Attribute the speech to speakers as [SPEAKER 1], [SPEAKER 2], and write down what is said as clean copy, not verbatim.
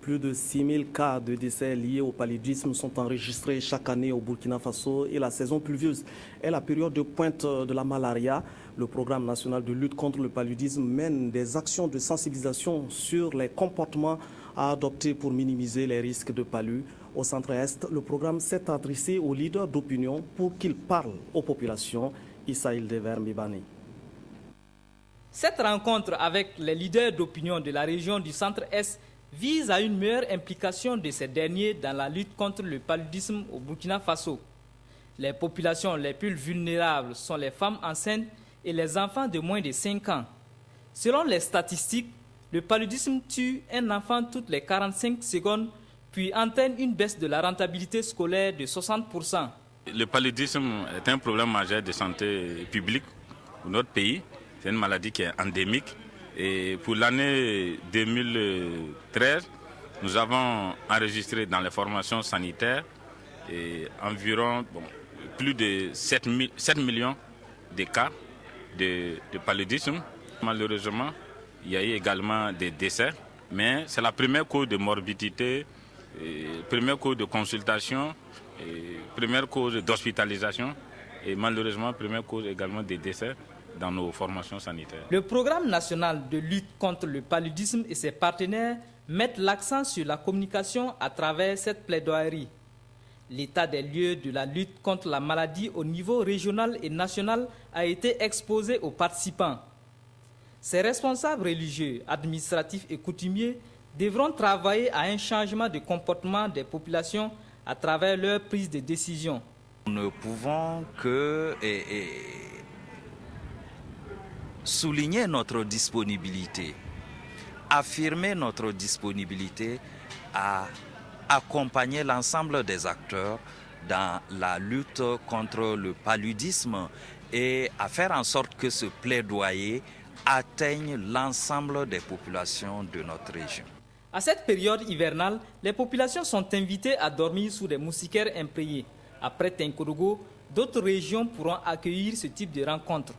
[SPEAKER 1] Plus de 6000 cas de décès liés au paludisme sont enregistrés chaque année au Burkina Faso et la saison pluvieuse est la période de pointe de la malaria. Le programme national de lutte contre le paludisme mène des actions de sensibilisation sur les comportements à adopter pour minimiser les risques de palu. Au centre-est, le programme s'est adressé aux leaders d'opinion pour qu'ils parlent aux populations. Issaïl Dever Mbibani.
[SPEAKER 2] Cette rencontre avec les leaders d'opinion de la région du Centre-Est vise à une meilleure implication de ces derniers dans la lutte contre le paludisme au Burkina Faso. Les populations les plus vulnérables sont les femmes enceintes et les enfants de moins de 5 ans. Selon les statistiques, le paludisme tue un enfant toutes les 45 secondes, puis entraîne une baisse de la rentabilité scolaire de 60%.
[SPEAKER 3] Le paludisme est un problème majeur de santé publique pour notre pays. C'est une maladie qui est endémique. Et pour l'année 2013, nous avons enregistré dans les formations sanitaires environ plus de 7 millions de cas de paludisme. Malheureusement, il y a eu également des décès, mais c'est la première cause de morbidité, première cause de consultation, première cause d'hospitalisation et malheureusement première cause également des décès dans nos formations sanitaires.
[SPEAKER 2] Le programme national de lutte contre le paludisme et ses partenaires mettent l'accent sur la communication à travers cette plaidoirie. L'état des lieux de la lutte contre la maladie au niveau régional et national a été exposé aux participants. Ces responsables religieux, administratifs et coutumiers devront travailler à un changement de comportement des populations à travers leur prise de décision.
[SPEAKER 4] Nous ne pouvons que souligner notre disponibilité, affirmer notre disponibilité à accompagner l'ensemble des acteurs dans la lutte contre le paludisme et à faire en sorte que ce plaidoyer atteigne l'ensemble des populations de notre région.
[SPEAKER 2] À cette période hivernale, les populations sont invitées à dormir sous des moustiquaires imprégnés. Après Tinkodogo, d'autres régions pourront accueillir ce type de rencontres.